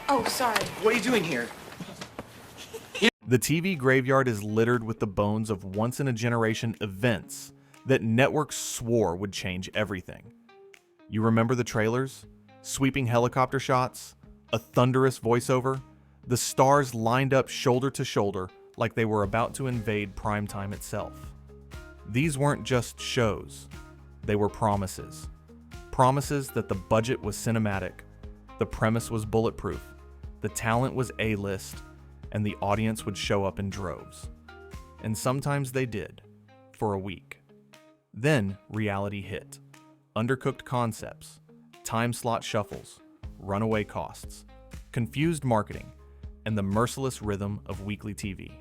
Oh, sorry. What are you doing here? The TV graveyard is littered with the bones of once-in-a-generation events that networks swore would change everything. You remember the trailers? Sweeping helicopter shots? A thunderous voiceover? The stars lined up shoulder to shoulder like they were about to invade primetime itself. These weren't just shows. They were promises. Promises that the budget was cinematic, the premise was bulletproof, the talent was A-list, and the audience would show up in droves. And sometimes they did, for a week. Then reality hit. Undercooked concepts, time slot shuffles, runaway costs, confused marketing, and the merciless rhythm of weekly TV.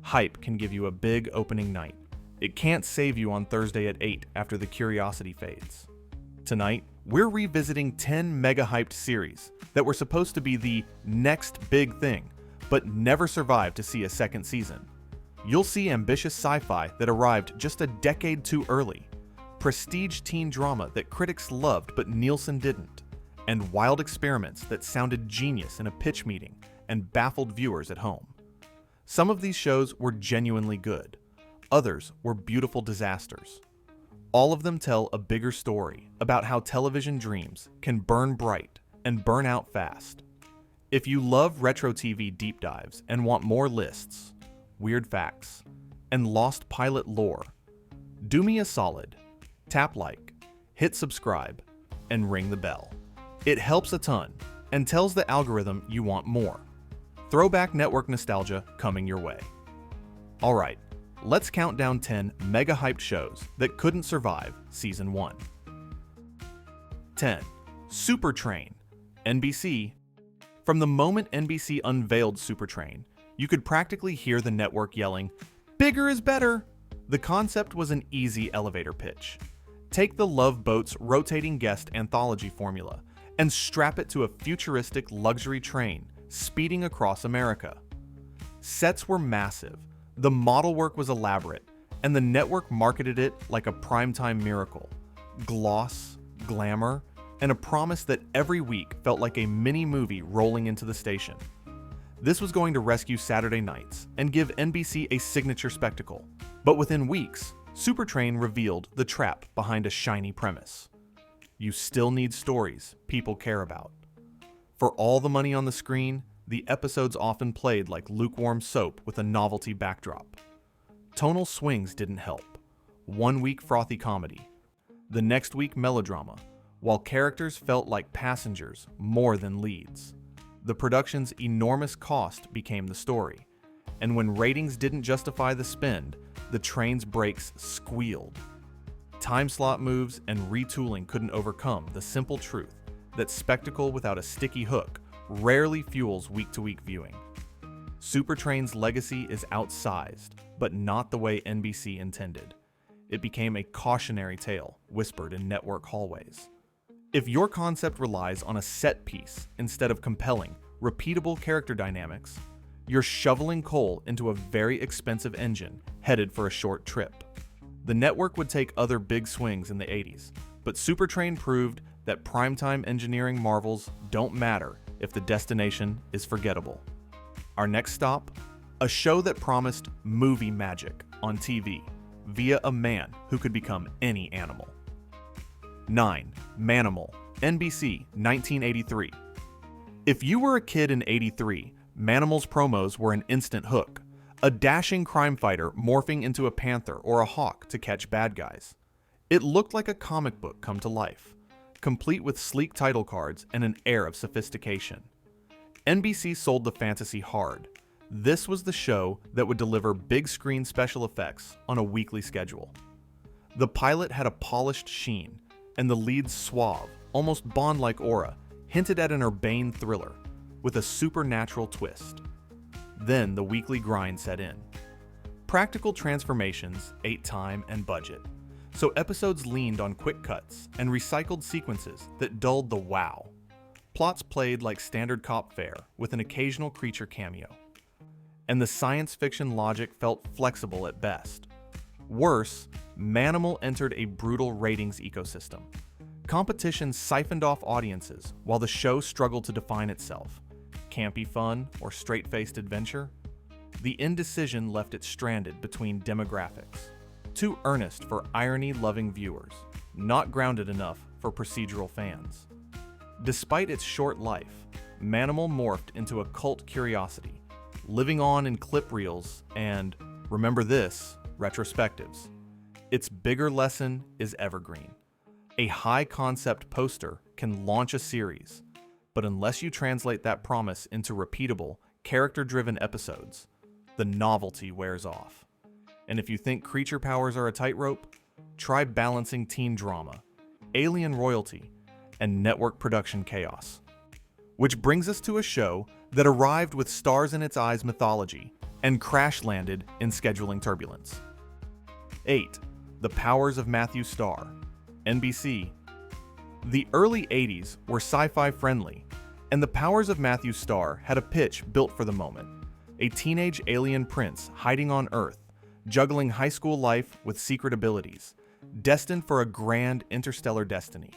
Hype can give you a big opening night. It can't save you on Thursday at 8 after the curiosity fades. Tonight, we're revisiting 10 mega-hyped series that were supposed to be the next big thing, but never survived to see a second season. You'll see ambitious sci-fi that arrived just a decade too early, prestige teen drama that critics loved but Nielsen didn't, and wild experiments that sounded genius in a pitch meeting and baffled viewers at home. Some of these shows were genuinely good. Others were beautiful disasters. All of them tell a bigger story about how television dreams can burn bright and burn out fast. If you love retro TV deep dives and want more lists, weird facts, and lost pilot lore, do me a solid. Tap like, hit subscribe, and ring the bell. It helps a ton and tells the algorithm you want more. Throwback network nostalgia coming your way. Alright, let's count down 10 mega hyped shows that couldn't survive Season 1. 10. Super Train, NBC. From the moment NBC unveiled Super Train, you could practically hear the network yelling, "Bigger is better!" The concept was an easy elevator pitch. Take the Love Boat's rotating guest anthology formula and strap it to a futuristic luxury train speeding across America. Sets were massive, the model work was elaborate, and the network marketed it like a primetime miracle. Gloss, glamour, and a promise that every week felt like a mini-movie rolling into the station. This was going to rescue Saturday nights and give NBC a signature spectacle. But within weeks, Super Train revealed the trap behind a shiny premise. You still need stories people care about. For all the money on the screen, the episodes often played like lukewarm soap with a novelty backdrop. Tonal swings didn't help. One week frothy comedy, the next week melodrama, while characters felt like passengers more than leads. The production's enormous cost became the story, and when ratings didn't justify the spend, the train's brakes squealed. Time slot moves and retooling couldn't overcome the simple truth that spectacle without a sticky hook rarely fuels week-to-week viewing. Super Train's legacy is outsized, but not the way NBC intended. It became a cautionary tale whispered in network hallways. If your concept relies on a set piece instead of compelling, repeatable character dynamics, you're shoveling coal into a very expensive engine headed for a short trip. The network would take other big swings in the 80s, but Super Train proved that primetime engineering marvels don't matter if the destination is forgettable. Our next stop? A show that promised movie magic on TV via a man who could become any animal. 9. Manimal, NBC, 1983. If you were a kid in '83, Manimal's promos were an instant hook, a dashing crime fighter morphing into a panther or a hawk to catch bad guys. It looked like a comic book come to life, complete with sleek title cards and an air of sophistication. NBC sold the fantasy hard. This was the show that would deliver big screen special effects on a weekly schedule. The pilot had a polished sheen, and the lead's suave, almost Bond-like aura hinted at an urbane thriller with a supernatural twist. Then the weekly grind set in. Practical transformations ate time and budget, so episodes leaned on quick cuts and recycled sequences that dulled the wow. Plots played like standard cop fare with an occasional creature cameo. And the science fiction logic felt flexible at best. Worse, Manimal entered a brutal ratings ecosystem. Competition siphoned off audiences while the show struggled to define itself. Campy fun or straight-faced adventure? The indecision left it stranded between demographics. Too earnest for irony-loving viewers, not grounded enough for procedural fans. Despite its short life, Manimal morphed into a cult curiosity, living on in clip reels and, remember this, retrospectives. Its bigger lesson is evergreen. A high-concept poster can launch a series, but unless you translate that promise into repeatable, character-driven episodes, the novelty wears off. And if you think creature powers are a tightrope, try balancing teen drama, alien royalty, and network production chaos. Which brings us to a show that arrived with stars in its eyes mythology and crash-landed in scheduling turbulence. 8. The Powers of Matthew Starr, NBC. The early 80s were sci-fi friendly, and The Powers of Matthew Starr had a pitch built for the moment. A teenage alien prince hiding on Earth, juggling high school life with secret abilities, destined for a grand interstellar destiny.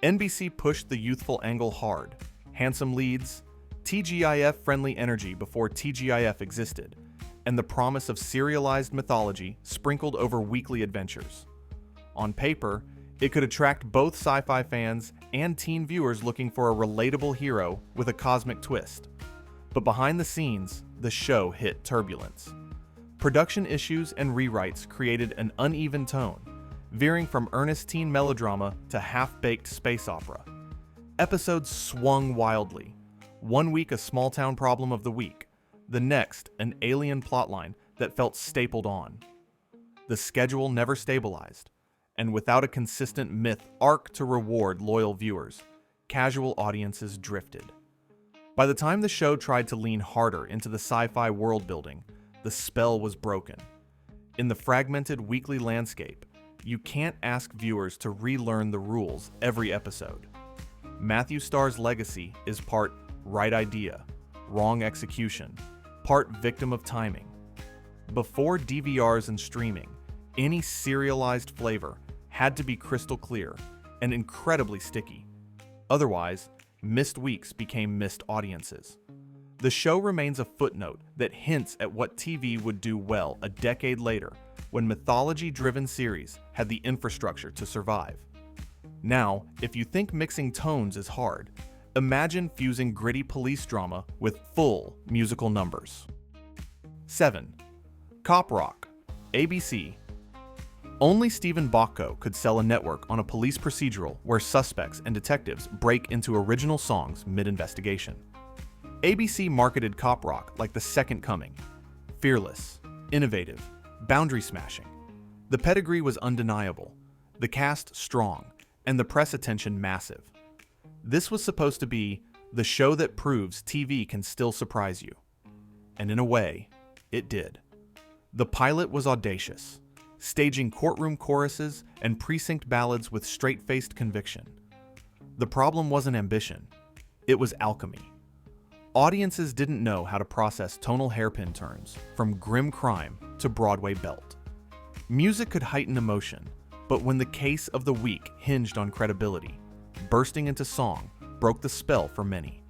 NBC pushed the youthful angle hard, handsome leads, TGIF-friendly energy before TGIF existed, and the promise of serialized mythology sprinkled over weekly adventures. On paper, it could attract both sci-fi fans and teen viewers looking for a relatable hero with a cosmic twist. But behind the scenes, the show hit turbulence. Production issues and rewrites created an uneven tone, veering from earnest teen melodrama to half-baked space opera. Episodes swung wildly. One week a small-town problem of the week, the next an alien plotline that felt stapled on. The schedule never stabilized, and without a consistent myth arc to reward loyal viewers, casual audiences drifted. By the time the show tried to lean harder into the sci-fi world building, the spell was broken. In the fragmented weekly landscape, you can't ask viewers to relearn the rules every episode. Matthew Starr's legacy is part right idea, wrong execution, part victim of timing. Before DVRs and streaming, any serialized flavor had to be crystal clear and incredibly sticky. Otherwise, missed weeks became missed audiences. The show remains a footnote that hints at what TV would do well a decade later when mythology-driven series had the infrastructure to survive. Now, if you think mixing tones is hard, imagine fusing gritty police drama with full musical numbers. 7. Cop Rock, ABC. Only Stephen Bocco could sell a network on a police procedural where suspects and detectives break into original songs mid-investigation. ABC marketed Cop Rock like the second coming. Fearless, innovative, boundary-smashing. The pedigree was undeniable, the cast strong, and the press attention massive. This was supposed to be the show that proves TV can still surprise you. And in a way, it did. The pilot was audacious, staging courtroom choruses and precinct ballads with straight-faced conviction. The problem wasn't ambition, it was alchemy. Audiences didn't know how to process tonal hairpin turns, from grim crime to Broadway belt. Music could heighten emotion, but when the case of the week hinged on credibility, bursting into song broke the spell for many.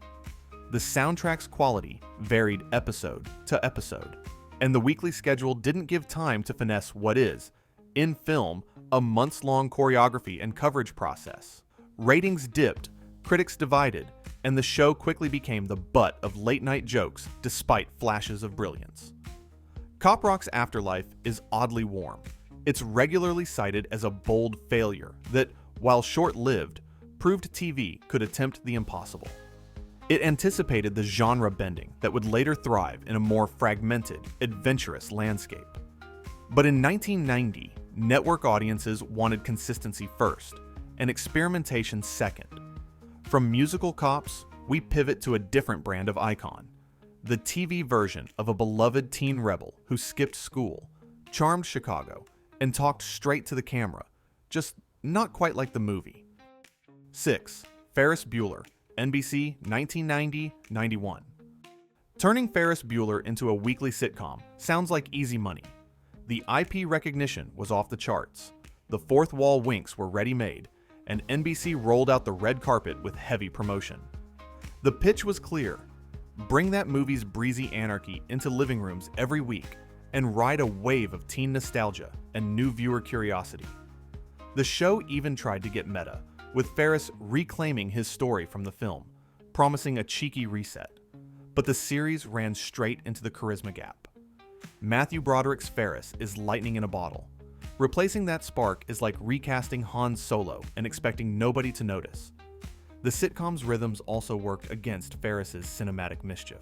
The soundtrack's quality varied episode to episode, and the weekly schedule didn't give time to finesse what is, in film, a months-long choreography and coverage process. Ratings dipped, critics divided, and the show quickly became the butt of late-night jokes despite flashes of brilliance. Cop Rock's afterlife is oddly warm. It's regularly cited as a bold failure that, while short-lived, proved TV could attempt the impossible. It anticipated the genre bending that would later thrive in a more fragmented, adventurous landscape. But in 1990, network audiences wanted consistency first, and experimentation second. From musical cops, we pivot to a different brand of icon, the TV version of a beloved teen rebel who skipped school, charmed Chicago, and talked straight to the camera, just not quite like the movie. 6. Ferris Bueller, NBC, 1990-91. Turning Ferris Bueller into a weekly sitcom sounds like easy money. The IP recognition was off the charts, the fourth wall winks were ready-made, and NBC rolled out the red carpet with heavy promotion. The pitch was clear: bring that movie's breezy anarchy into living rooms every week and ride a wave of teen nostalgia and new viewer curiosity. The show even tried to get meta, with Ferris reclaiming his story from the film, promising a cheeky reset. But the series ran straight into the charisma gap. Matthew Broderick's Ferris is lightning in a bottle. Replacing that spark is like recasting Han Solo and expecting nobody to notice. The sitcom's rhythms also worked against Ferris's cinematic mischief.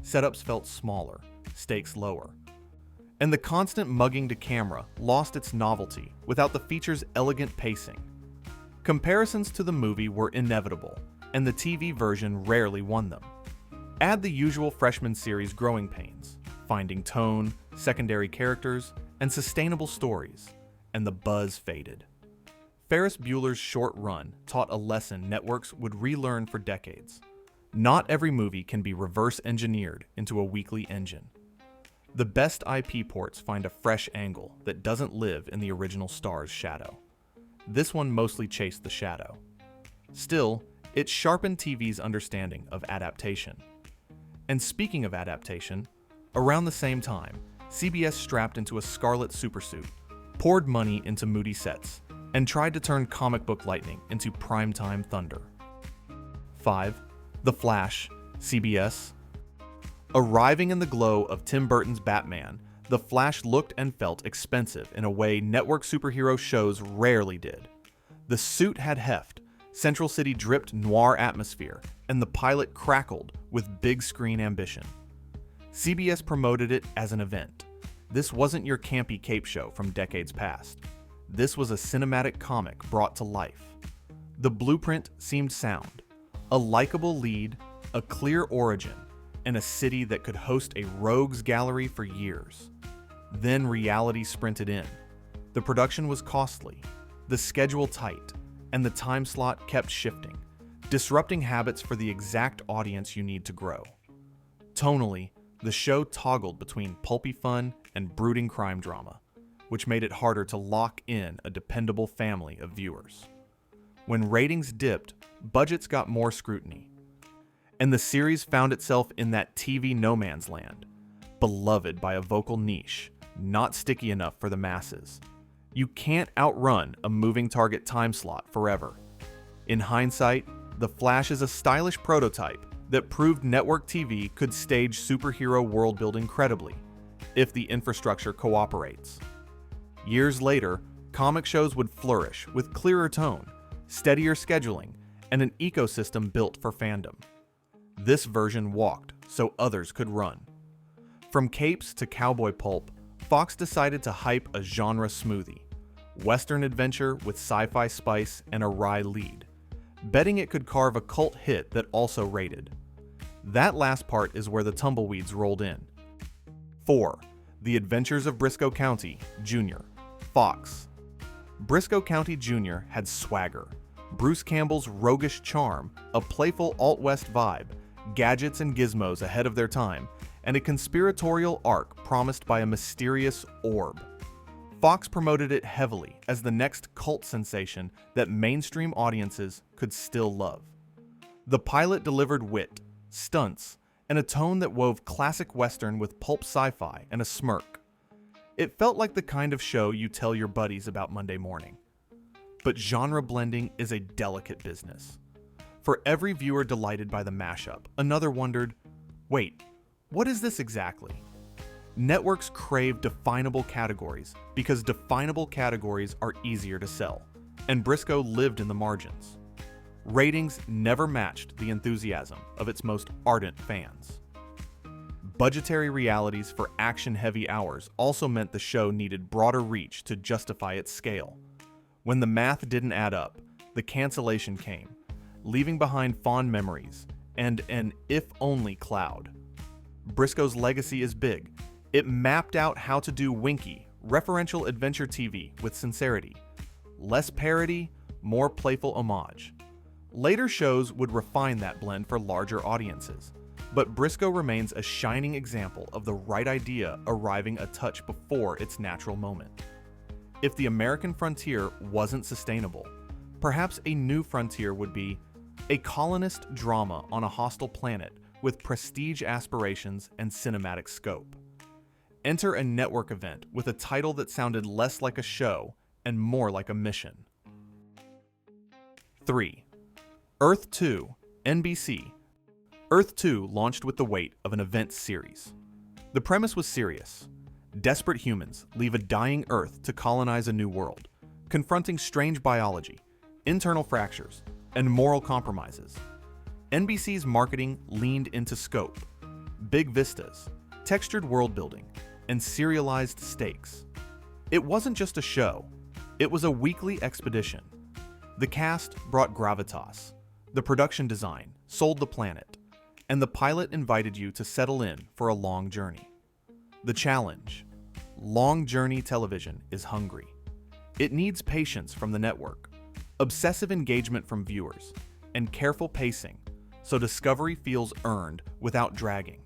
Setups felt smaller, stakes lower. And the constant mugging to camera lost its novelty without the feature's elegant pacing. Comparisons to the movie were inevitable, and the TV version rarely won them. Add the usual freshman series growing pains, finding tone, secondary characters, and sustainable stories, and the buzz faded. Ferris Bueller's short run taught a lesson networks would relearn for decades. Not every movie can be reverse engineered into a weekly engine. The best IP ports find a fresh angle that doesn't live in the original star's shadow. This one mostly chased the shadow. Still, it sharpened TV's understanding of adaptation. And speaking of adaptation, around the same time, CBS strapped into a scarlet supersuit, poured money into moody sets, and tried to turn comic book lightning into primetime thunder. 5. The Flash, CBS. Arriving in the glow of Tim Burton's Batman, The Flash looked and felt expensive in a way network superhero shows rarely did. The suit had heft, Central City dripped noir atmosphere, and the pilot crackled with big screen ambition. CBS promoted it as an event. This wasn't your campy cape show from decades past. This was a cinematic comic brought to life. The blueprint seemed sound. A likable lead, a clear origin, and a city that could host a rogues gallery for years. Then reality sprinted in. The production was costly, the schedule tight, and the time slot kept shifting, disrupting habits for the exact audience you need to grow. Tonally, the show toggled between pulpy fun and brooding crime drama, which made it harder to lock in a dependable family of viewers. When ratings dipped, budgets got more scrutiny, and the series found itself in that TV no man's land, beloved by a vocal niche, not sticky enough for the masses. You can't outrun a moving target time slot forever. In hindsight, The Flash is a stylish prototype that proved network TV could stage superhero world-building credibly, if the infrastructure cooperates. Years later, comic shows would flourish with clearer tone, steadier scheduling, and an ecosystem built for fandom. This version walked so others could run. From capes to cowboy pulp, Fox decided to hype a genre smoothie, Western adventure with sci-fi spice and a wry lead, betting it could carve a cult hit that also rated. That last part is where the tumbleweeds rolled in. 4. The Adventures of Briscoe County, Jr., Fox. Briscoe County Jr. had swagger, Bruce Campbell's roguish charm, a playful alt-west vibe, gadgets and gizmos ahead of their time, and a conspiratorial arc promised by a mysterious orb. Fox promoted it heavily as the next cult sensation that mainstream audiences could still love. The pilot delivered wit, stunts, and a tone that wove classic Western with pulp sci-fi and a smirk. It felt like the kind of show you tell your buddies about Monday morning. But genre blending is a delicate business. For every viewer delighted by the mashup, another wondered, wait, what is this exactly? Networks crave definable categories because definable categories are easier to sell, and Briscoe lived in the margins. Ratings never matched the enthusiasm of its most ardent fans. Budgetary realities for action-heavy hours also meant the show needed broader reach to justify its scale. When the math didn't add up, the cancellation came, leaving behind fond memories and an if-only cloud. Briscoe's legacy is big. It mapped out how to do winky, referential adventure TV with sincerity. Less parody, more playful homage. Later shows would refine that blend for larger audiences, but Briscoe remains a shining example of the right idea arriving a touch before its natural moment. If the American frontier wasn't sustainable, Perhaps a new frontier would be a colonist drama on a hostile planet with prestige aspirations and cinematic scope. Enter a network event with a title that sounded less like a show and more like a mission. 3. Earth 2, NBC. Earth 2 launched with the weight of an event series. The premise was serious. Desperate humans leave a dying Earth to colonize a new world, confronting strange biology, internal fractures, and moral compromises. NBC's marketing leaned into scope, big vistas, textured world building, and serialized stakes. It wasn't just a show, it was a weekly expedition. The cast brought gravitas, the production design sold the planet, and the pilot invited you to settle in for a long journey. The challenge: long journey television is hungry. It needs patience from the network, obsessive engagement from viewers, and careful pacing so discovery feels earned without dragging.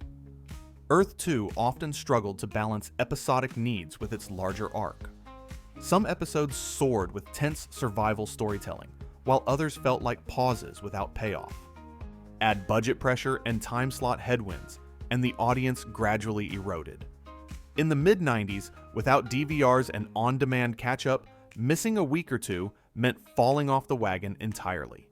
Earth 2 often struggled to balance episodic needs with its larger arc. Some episodes soared with tense survival storytelling, while others felt like pauses without payoff. Add budget pressure and time slot headwinds, and the audience gradually eroded. In the mid-90s, without DVRs and on-demand catch-up, missing a week or two meant falling off the wagon entirely.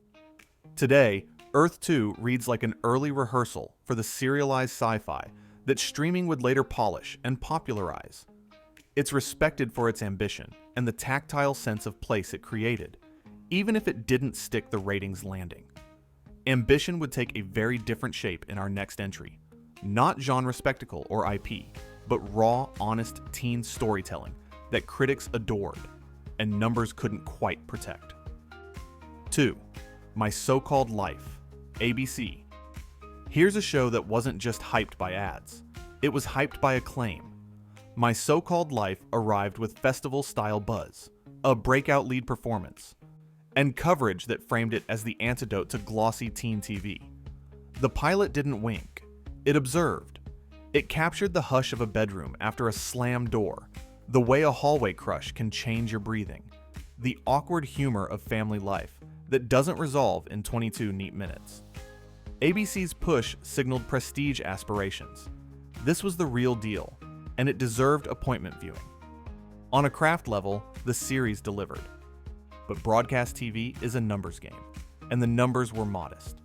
Today, Earth 2 reads like an early rehearsal for the serialized sci-fi that streaming would later polish and popularize. It's respected for its ambition and the tactile sense of place it created, even if it didn't stick the ratings landing. Ambition would take a very different shape in our next entry. Not genre spectacle or IP, but raw, honest teen storytelling that critics adored and numbers couldn't quite protect. 2. My So-Called Life, ABC. Here's a show that wasn't just hyped by ads. It was hyped by acclaim. My So-Called Life arrived with festival-style buzz, a breakout lead performance, and coverage that framed it as the antidote to glossy teen TV. The pilot didn't wink. It observed. It captured the hush of a bedroom after a slammed door, the way a hallway crush can change your breathing, the awkward humor of family life that doesn't resolve in 22 neat minutes. ABC's push signaled prestige aspirations. This was the real deal, and it deserved appointment viewing. On a craft level, the series delivered. But broadcast TV is a numbers game, and the numbers were modest.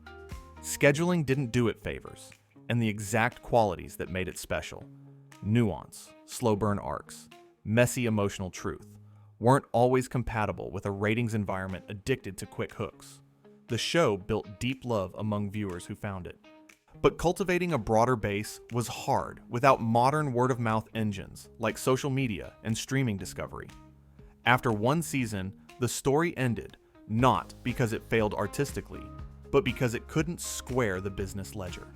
Scheduling didn't do it favors, and the exact qualities that made it special, nuance, slow burn arcs, messy emotional truth, weren't always compatible with a ratings environment addicted to quick hooks. The show built deep love among viewers who found it. But cultivating a broader base was hard without modern word-of-mouth engines like social media and streaming discovery. After one season, the story ended, not because it failed artistically, but because it couldn't square the business ledger.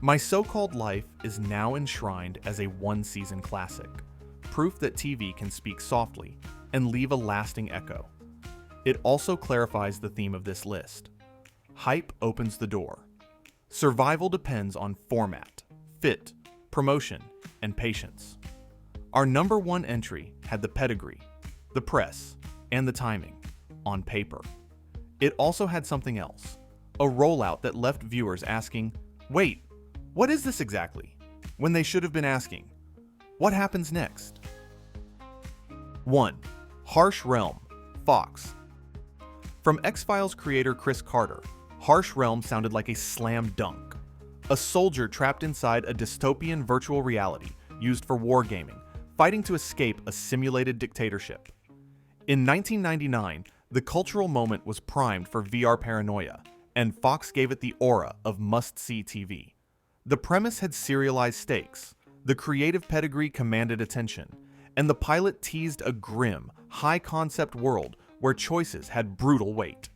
My So-Called Life is now enshrined as a one-season classic, proof that TV can speak softly and leave a lasting echo. It also clarifies the theme of this list. Hype opens the door. Survival depends on format, fit, promotion, and patience. Our number one entry had the pedigree, the press, and the timing, on paper. It also had something else, a rollout that left viewers asking, wait, what is this exactly? When they should have been asking, what happens next? 1. Harsh Realm, Fox. From X-Files creator Chris Carter, Harsh Realm sounded like a slam dunk. A soldier trapped inside a dystopian virtual reality used for wargaming, fighting to escape a simulated dictatorship. In 1999, the cultural moment was primed for VR paranoia, and Fox gave it the aura of must-see TV. The premise had serialized stakes, the creative pedigree commanded attention, and the pilot teased a grim, high-concept world where choices had brutal weight.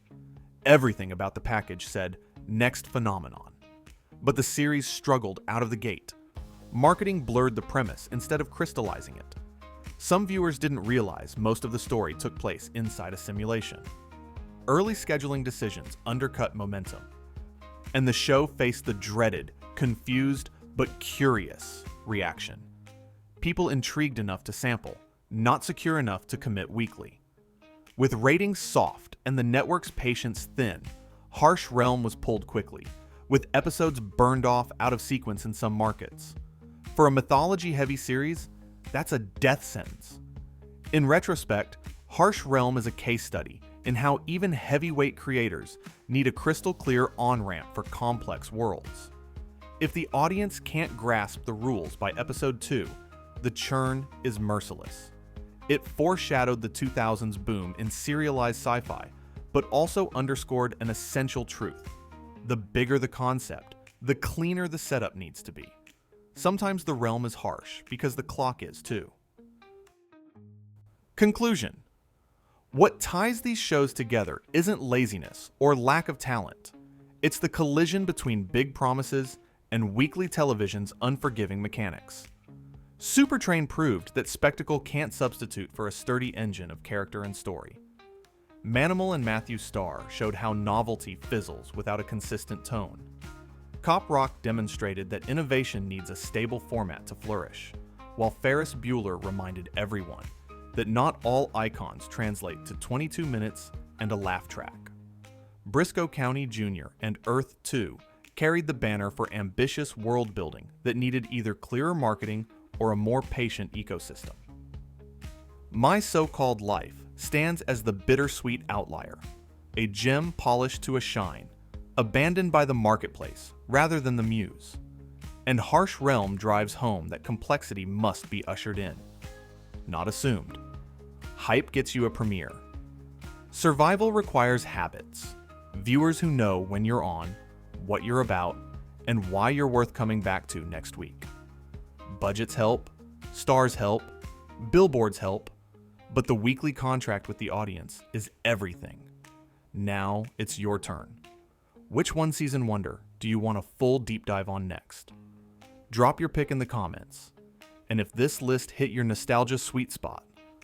Everything about the package said, next phenomenon. But the series struggled out of the gate. Marketing blurred the premise instead of crystallizing it. Some viewers didn't realize most of the story took place inside a simulation. Early scheduling decisions undercut momentum, and the show faced the dreaded, confused, but curious reaction. People intrigued enough to sample, not secure enough to commit weekly. With ratings soft and the network's patience thin, Harsh Realm was pulled quickly, with episodes burned off out of sequence in some markets. For a mythology-heavy series, that's a death sentence. In retrospect, Harsh Realm is a case study in how even heavyweight creators need a crystal-clear on-ramp for complex worlds. If the audience can't grasp the rules by episode 2, the churn is merciless. It foreshadowed the 2000s boom in serialized sci-fi, but also underscored an essential truth. The bigger the concept, the cleaner the setup needs to be. Sometimes the realm is harsh because the clock is too. Conclusion. What ties these shows together isn't laziness or lack of talent. It's the collision between big promises and weekly television's unforgiving mechanics. Supertrain proved that spectacle can't substitute for a sturdy engine of character and story. Manimal and Matthew Starr showed how novelty fizzles without a consistent tone. Cop Rock demonstrated that innovation needs a stable format to flourish, while Ferris Bueller reminded everyone that not all icons translate to 22 minutes and a laugh track. Briscoe County Jr. and Earth 2 carried the banner for ambitious world building that needed either clearer marketing or a more patient ecosystem. My So-Called Life stands as the bittersweet outlier, a gem polished to a shine, abandoned by the marketplace rather than the muse. And Harsh Realm drives home that complexity must be ushered in, not assumed. Hype gets you a premiere. Survival requires habits, viewers who know when you're on, what you're about, and why you're worth coming back to next week. Budgets help, stars help, billboards help, but the weekly contract with the audience is everything. Now it's your turn. Which one-season wonder do you want a full deep dive on next? Drop your pick in the comments. And if this list hit your nostalgia sweet spot,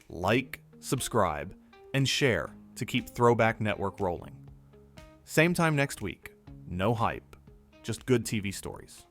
like, subscribe, and share to keep Throwback Network rolling. Same time next week. No hype, just good TV stories.